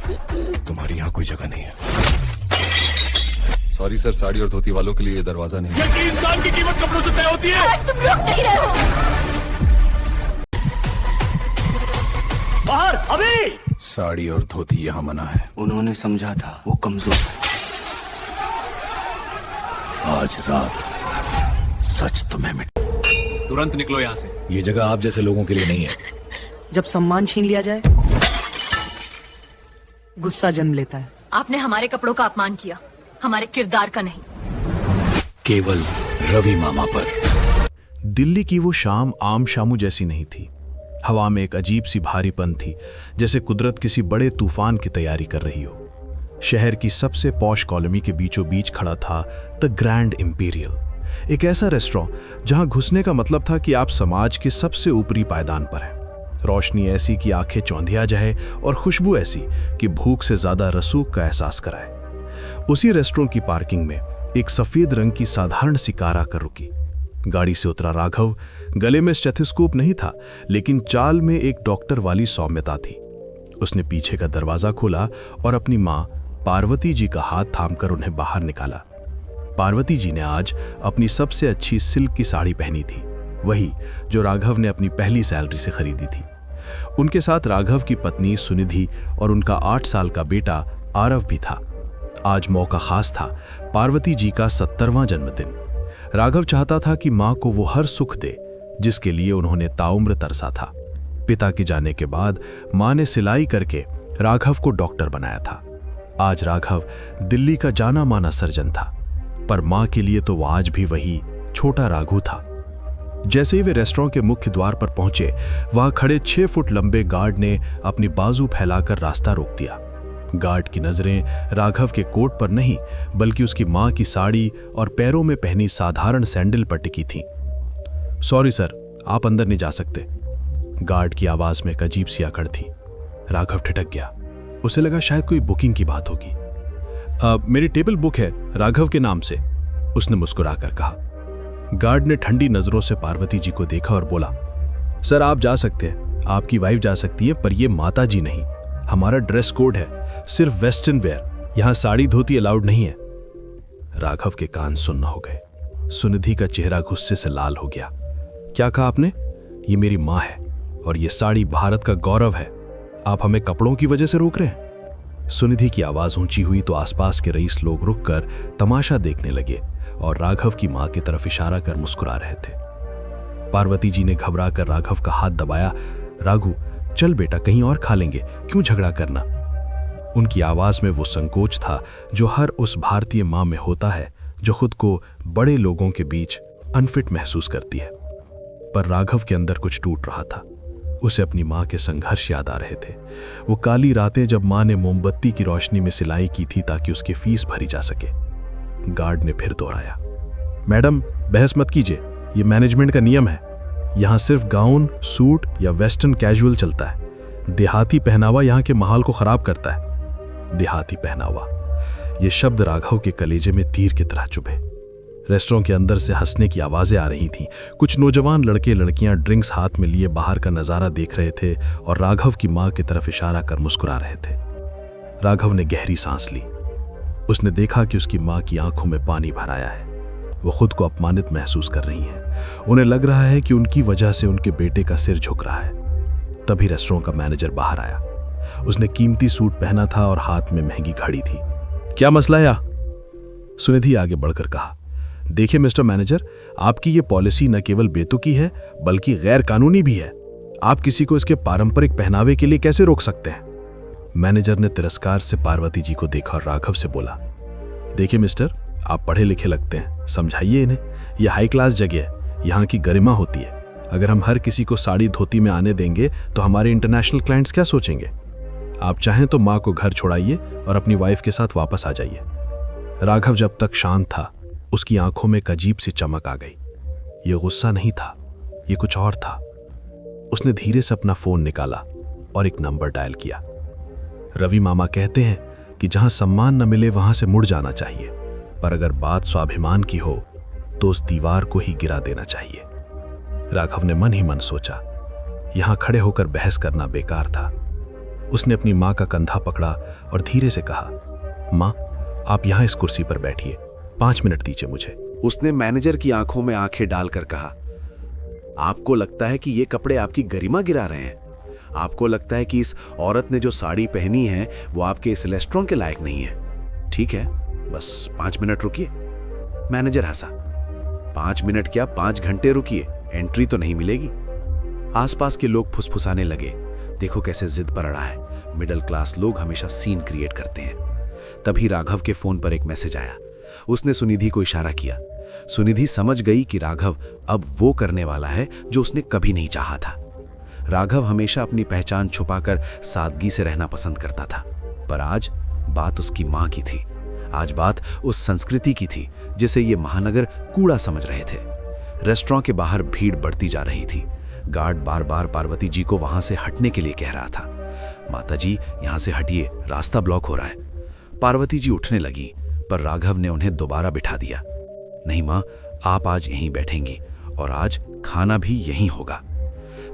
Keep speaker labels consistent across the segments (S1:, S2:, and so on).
S1: तुम्हारी यहाँ कोई जगह नहीं है।
S2: सॉरी सर, साड़ी और धोती वालों के लिए ये दरवाजा नहीं है।
S1: ये इंसान की कीमत कपड़ों से तय होती है।
S3: आज तुम रोक नहीं रहे हो।
S1: बाहर अभी।
S4: साड़ी और धोती यहाँ मना है।
S5: उन्होंने समझा था वो कमजोर है।
S4: आज रात सच तुम्हें मिट।
S2: तुरंत निकलो यहाँ से।
S4: ये जगह आप जैसे लोगों के लिए नहीं है।
S6: जब सम्मान छीन लिया जाए गुस्सा जन्म लेता है।
S3: आपने हमारे कपड़ों का अपमान किया, हमारे किरदार का नहीं।
S4: केवल रवि मामा पर।
S7: दिल्ली की वो शाम आम शामू जैसी नहीं थी। हवा में एक अजीब सी भारीपन थी, जैसे कुदरत किसी बड़े तूफान की तैयारी कर रही हो। शहर की सबसे पॉश कॉलोनी के बीचों बीच खड़ा था द ग्रैंड इंपीरियल, एक ऐसा रेस्टोरेंट जहां घुसने का मतलब था कि आप समाज के सबसे ऊपरी पायदान पर हैं। रोशनी ऐसी कि आंखें चौंधिया जाए और खुशबू ऐसी कि भूख से ज्यादा रसूख का एहसास कराए। उसी रेस्टोरेंट की पार्किंग में एक सफेद रंग की साधारण सी कार आकर रुकी। गाड़ी से उतरा राघव। गले में स्टेथोस्कोप नहीं था, लेकिन चाल में एक डॉक्टर वाली सौम्यता थी। उसने पीछे का दरवाजा खोला और अपनी मां पार्वती जी का हाथ थामकर उन्हें बाहर निकाला। पार्वती जी ने आज अपनी सबसे अच्छी सिल्क की साड़ी पहनी थी, वही जो राघव ने अपनी पहली सैलरी से खरीदी थी। उनके साथ राघव की पत्नी सुनिधि और उनका 8 साल का बेटा आरव भी था। आज मौका खास था, पार्वती जी का 70वां जन्मदिन। राघव चाहता था कि मां को वो हर सुख दे जिसके लिए उन्होंने ताउम्र तरसा था। पिता के जाने के बाद मां ने सिलाई करके राघव को डॉक्टर बनाया था। आज राघव दिल्ली का जाना माना सर्जन था, पर मां के लिए तो वो आज भी वही छोटा राघव था। जैसे ही वे रेस्टोरेंट के मुख्य द्वार पर पहुंचे, वहां खड़े 6 फुट लंबे गार्ड ने अपनी बाजू फैलाकर रास्ता रोक दिया। गार्ड की नजरें राघव के कोट पर नहीं, बल्कि उसकी मां की साड़ी और पैरों में पहनी साधारण सैंडल पर टिकी थी। सॉरी सर, आप अंदर नहीं जा सकते। गार्ड की आवाज में एक अजीब सी अकड़ थी। राघव ठिठक गया। उसे लगा शायद कोई बुकिंग की बात होगी। मेरी टेबल बुक है राघव के नाम से, उसने मुस्कुराकर कहा। गार्ड ने ठंडी नजरों से पार्वती जी को देखा और बोला, सर आप जा सकते हैं, आपकी वाइफ जा सकती है, पर यह माता जी नहीं। हमारा ड्रेस कोड है, सिर्फ वेस्टर्न वेयर, यहां साड़ी धोती अलाउड नहीं है। राघव के कान सुन्न हो गए। सुनिधि का चेहरा गुस्से से लाल हो गया। क्या कहा आपने? ये मेरी मां है और ये साड़ी भारत का गौरव है। आप हमें कपड़ों की वजह से रोक रहे हैं? सुनिधि की आवाज ऊंची हुई तो आसपास के रईस लोग रुककर तमाशा देखने लगे और राघव की मां की तरफ इशारा कर मुस्कुरा रहे थे। पार्वती जी ने घबराकर राघव का हाथ दबाया। राघु, चल बेटा, कहीं और खा लेंगे, क्यों झगड़ा करना? उनकी आवाज में वो संकोच था जो हर उस भारतीय मां में होता है जो खुद को बड़े लोगों के बीच अनफिट महसूस करती है। पर राघव के अंदर कुछ टूट रहा था। उसे अपनी मां के संघर्ष याद आ रहे थे। वो काली रातें जब मां ने मोमबत्ती की रोशनी में सिलाई की थी ताकि उसकी फीस भरी जा सके। गार्ड ने फिर दोहराया, मैडम बहस मत कीजिए, ये मैनेजमेंट का नियम है। यहां सिर्फ गाउन, सूट या वेस्टर्न कैजुअल चलता है। देहाती पहनावा यहां के माहौल को खराब करता है। देहाती पहनावा, ये शब्द राघव के कलेजे में तीर की तरह चुभे। रेस्टोरेंट के अंदर से हंसने की आवाजें आ रही थीं। कुछ नौजवान लड़के लड़कियां ड्रिंक्स हाथ में लिए बाहर का नजारा देख रहे थे और राघव की मां की तरफ इशारा कर मुस्कुरा रहे थे। राघव ने गहरी सांस ली। उसने देखा कि उसकी मां की आंखों में पानी भर आया है। वो खुद को अपमानित महसूस कर रही हैं। उन्हें लग रहा है कि उनकी वजह से उनके बेटे का सिर झुक रहा है। तभी रेस्टोरेंट का मैनेजर बाहर आया। उसने कीमती सूट पहना था और हाथ में महंगी घड़ी थी। क्या मसला है? सुनिधि आगे बढ़कर कहा, देखिए मिस्टर मैनेजर, आपकी ये पॉलिसी न केवल बेतुकी है बल्कि गैर कानूनी भी है। आप किसी को इसके पारंपरिक पहनावे के लिए कैसे रोक सकते हैं? मैनेजर ने तिरस्कार से पार्वती जी को देखा और राघव से बोला, देखिए मिस्टर, आप पढ़े लिखे लगते हैं, समझाइए इन्हें। यह हाई क्लास जगह है, यहाँ की गरिमा होती है। अगर हम हर किसी को साड़ी धोती में आने देंगे तो हमारे इंटरनेशनल क्लाइंट्स क्या सोचेंगे? आप चाहें तो माँ को घर छोड़ाइए और अपनी वाइफ के साथ वापस आ जाइए। राघव जब तक शांत था, उसकी आंखों में एक अजीब सी चमक आ गई। यह गुस्सा नहीं था, यह कुछ और था। उसने धीरे से अपना फोन निकाला और एक नंबर डायल किया। रवि मामा कहते हैं कि जहां सम्मान न मिले वहां से मुड़ जाना चाहिए, पर अगर बात स्वाभिमान की हो तो उस दीवार को ही गिरा देना चाहिए। राघव ने मन ही मन सोचा, यहां खड़े होकर बहस करना बेकार था। उसने अपनी माँ का कंधा पकड़ा और धीरे से कहा, माँ, आप यहाँ इस कुर्सी पर बैठिए, 5 मिनट दीजिए मुझे।
S8: उसने मैनेजर की आंखों में आंखें डालकर कहा, आपको लगता है कि ये कपड़े आपकी गरिमा गिरा रहे हैं? आपको लगता है कि इस औरत ने जो साड़ी पहनी है वो आपके इस रेस्टोरेंट के लायक नहीं है? ठीक है, बस 5 मिनट रुकिए। मैनेजर हंसा। 5 मिनट क्या, 5 घंटे रुकिए, एंट्री तो नहीं मिलेगी। आसपास के लोग फुसफुसाने लगे, देखो कैसे जिद पर अड़ा है। मिडिल क्लास लोग हमेशा सीन क्रिएट करते हैं। तभी राघव के फोन पर एक मैसेज आया। उसने सुनिधि को इशारा किया। सुनिधि समझ गई कि राघव अब वो करने वाला है जो उसने कभी नहीं चाहा था। राघव हमेशा अपनी पहचान छुपाकर सादगी से रहना पसंद करता था, पर आज बात उसकी मां की थी। आज बात उस संस्कृति की थी जिसे ये महानगर कूड़ा समझ रहे थे। रेस्टोरेंट के बाहर भीड़ बढ़ती जा रही थी। गार्ड बार बार पार्वती जी को वहां से हटने के लिए कह रहा था। माताजी, यहां से हटिए, रास्ता ब्लॉक हो रहा है। पार्वती जी उठने लगी, पर राघव ने उन्हें दोबारा बिठा दिया। नहीं मां, आप आज यहीं बैठेंगी और आज खाना भी यहीं होगा।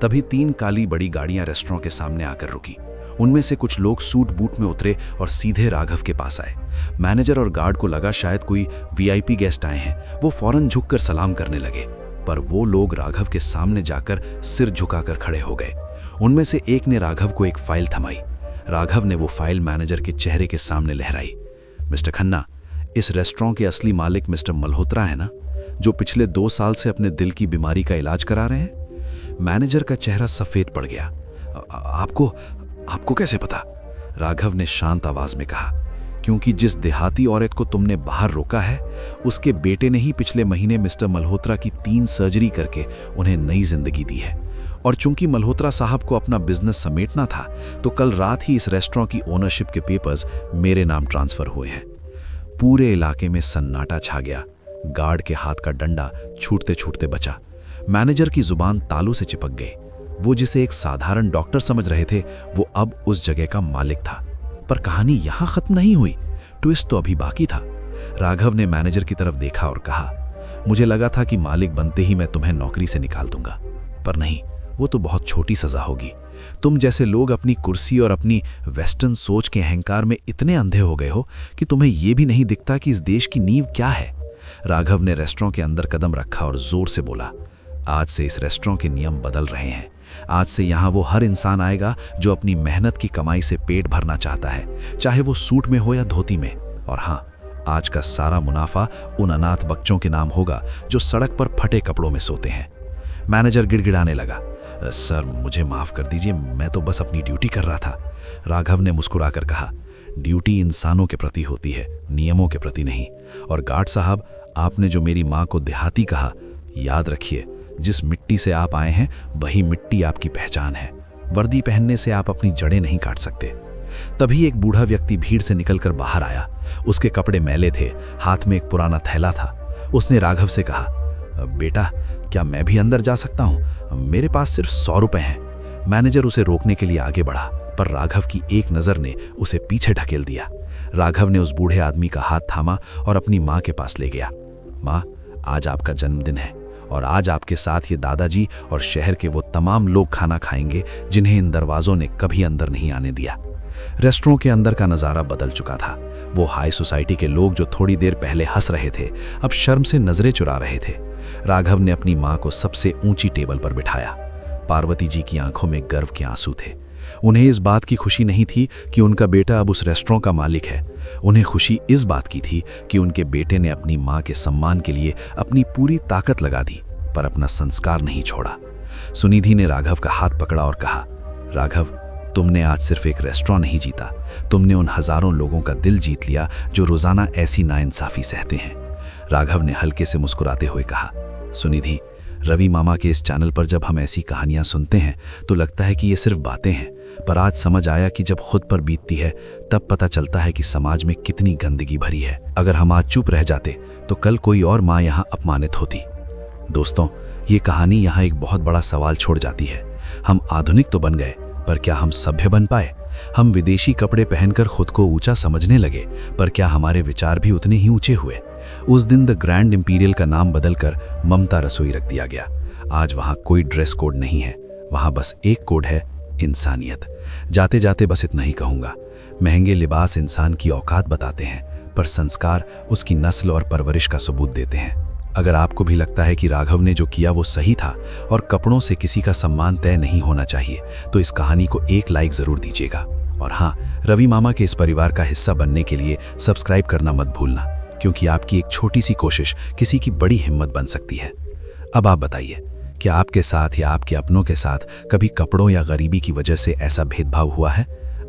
S8: तभी 3 काली बड़ी गाड़ियां रेस्टोरेंट के सामने आकर रुकी। उनमें से कुछ लोग सूट बूट में उतरे और सीधे राघव के पास आए। मैनेजर और गार्ड को लगा शायद कोई वीआईपी गेस्ट आए हैं। वो फौरन झुककर सलाम करने लगे, पर वो लोग राघव के सामने जाकर सिर झुकाकर खड़े हो गए। उनमें से एक ने राघव को एक फाइल थमाई। राघव ने वो फाइल मैनेजर के चेहरे के सामने लहराई। मिस्टर खन्ना, इस रेस्टोरेंट के असली मालिक मिस्टर मल्होत्रा है ना, जो पिछले 2 साल से अपने दिल की बीमारी का इलाज करा रहे हैं? मैनेजर का चेहरा सफेद पड़ गया। आपको कैसे पता? राघव ने शांत आवाज में कहा, क्योंकि जिस देहाती औरत को तुमने बाहर रोका है, उसके बेटे ने ही पिछले महीने मिस्टर मल्होत्रा की 3 सर्जरी करके उन्हें नई जिंदगी दी है। और चूंकि मल्होत्रा साहब को अपना बिजनेस समेटना था, तो कल रात ही इस रेस्टोरेंट की ओनरशिप के पेपर्स मेरे नाम ट्रांसफर हुए हैं। पूरे इलाके में सन्नाटा छा गया। गार्ड के हाथ का डंडा छूटते छूटते बचा। मैनेजर की जुबान तालू से चिपक गई। वो जिसे एक साधारण डॉक्टर समझ रहे थे, वो अब उस जगह का मालिक था। पर कहानी यहां खत्म नहीं हुई, ट्विस्ट तो अभी बाकी था। राघव ने मैनेजर की तरफ देखा और कहा, मुझे लगा था कि मालिक बनते ही मैं तुम्हें नौकरी से निकाल दूंगा, पर नहीं, वो तो बहुत छोटी सजा होगी। तुम जैसे लोग अपनी कुर्सी और अपनी वेस्टर्न सोच के अहंकार में इतने अंधे हो गए हो कि तुम्हें यह भी नहीं दिखता कि इस देश की नींव क्या है। राघव ने रेस्टोरेंट के अंदर कदम रखा और जोर से बोला, आज से इस रेस्टोरेंट के नियम बदल रहे हैं। आज से यहाँ वो हर इंसान आएगा जो अपनी मेहनत की कमाई से पेट भरना चाहता है, चाहे वो सूट में हो या धोती में। और हाँ, आज का सारा मुनाफा उन अनाथ बच्चों के नाम होगा जो सड़क पर फटे कपड़ों में सोते हैं। मैनेजर गिड़गिड़ाने लगा, सर मुझे माफ कर दीजिए, मैं तो बस अपनी ड्यूटी कर रहा था। राघव ने मुस्कुराकर कहा, ड्यूटी इंसानों के प्रति होती है, नियमों के प्रति नहीं। और गार्ड साहब, आपने जो मेरी माँ को देहाती कहा, याद रखिए, जिस मिट्टी से आप आए हैं वही मिट्टी आपकी पहचान है। वर्दी पहनने से आप अपनी जड़ें नहीं काट सकते। तभी एक बूढ़ा व्यक्ति भीड़ से निकलकर बाहर आया। उसके कपड़े मैले थे, हाथ में एक पुराना थैला था। उसने राघव से कहा, बेटा क्या मैं भी अंदर जा सकता हूँ? मेरे पास सिर्फ 100 रुपए हैं। मैनेजर उसे रोकने के लिए आगे बढ़ा, पर राघव की एक नजर ने उसे पीछे ढकेल दिया। राघव ने उस बूढ़े आदमी का हाथ थामा और अपनी माँ के पास ले गया। माँ, आज आपका जन्मदिन है और आज आपके साथ ये दादाजी और शहर के वो तमाम लोग खाना खाएंगे जिन्हें इन दरवाजों ने कभी अंदर नहीं आने दिया। रेस्टोरेंट के अंदर का नजारा बदल चुका था। वो हाई सोसाइटी के लोग जो थोड़ी देर पहले हंस रहे थे, अब शर्म से नजरें चुरा रहे थे। राघव ने अपनी माँ को सबसे ऊंची टेबल पर बिठाया। पार्वती जी की आंखों में गर्व के आंसू थे। उन्हें इस बात की खुशी नहीं थी कि उनका बेटा अब उस रेस्टोरेंट का मालिक है। उन्हें खुशी इस बात की थी कि उनके बेटे ने अपनी माँ के सम्मान के लिए अपनी पूरी ताकत लगा दी, पर अपना संस्कार नहीं छोड़ा। सुनिधि ने राघव का हाथ पकड़ा और कहा, राघव, तुमने आज सिर्फ एक रेस्टोरेंट नहीं जीता, तुमने उन हजारों लोगों का दिल जीत लिया जो रोजाना ऐसी नाइंसाफी सहते हैं। राघव ने हल्के से मुस्कुराते हुए कहा, सुनिधि, रवि मामा के इस चैनल पर जब हम ऐसी कहानियां सुनते हैं तो लगता है कि ये सिर्फ बातें हैं, पर आज समझ आया कि जब खुद पर बीतती है तब पता चलता है कि समाज में कितनी गंदगी भरी है। अगर हम आज चुप रह जाते तो कल कोई और माँ यहाँ अपमानित होती। दोस्तों, ये कहानी यहाँ एक बहुत बड़ा सवाल छोड़ जाती है। हम आधुनिक तो बन गए, पर क्या हम सभ्य बन पाए? हम विदेशी कपड़े पहनकर खुद को ऊंचा समझने लगे, पर क्या हमारे विचार भी उतने ही ऊंचे हुए? उस दिन द ग्रैंड इंपीरियल का नाम बदलकर ममता रसोई रख दिया गया। आज वहाँ कोई ड्रेस कोड नहीं है, वहाँ बस एक कोड है, इंसानियत। जाते जाते बस इतना ही कहूँगा, महंगे लिबास इंसान की औकात बताते हैं, पर संस्कार उसकी नस्ल और परवरिश का सबूत देते हैं। अगर आपको भी लगता है कि राघव ने जो किया वो सही था और कपड़ों से किसी का सम्मान तय नहीं होना चाहिए, तो इस कहानी को एक लाइक ज़रूर दीजिएगा। और हाँ, रवि मामा के इस परिवार का हिस्सा बनने के लिए सब्सक्राइब करना मत भूलना, क्योंकि आपकी एक छोटी सी कोशिश किसी की बड़ी हिम्मत बन सकती है। अब आप बताइए, क्या आपके साथ या आपके अपनों के साथ कभी कपड़ों या गरीबी की वजह से ऐसा भेदभाव हुआ है?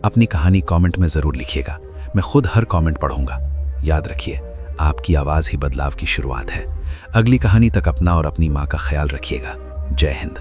S8: अपनी कहानी कमेंट में ज़रूर लिखिएगा, मैं खुद हर कमेंट पढ़ूंगा। याद रखिए, आपकी आवाज़ ही बदलाव की शुरुआत है। अगली कहानी तक अपना और अपनी माँ का ख्याल रखिएगा। जय हिंद।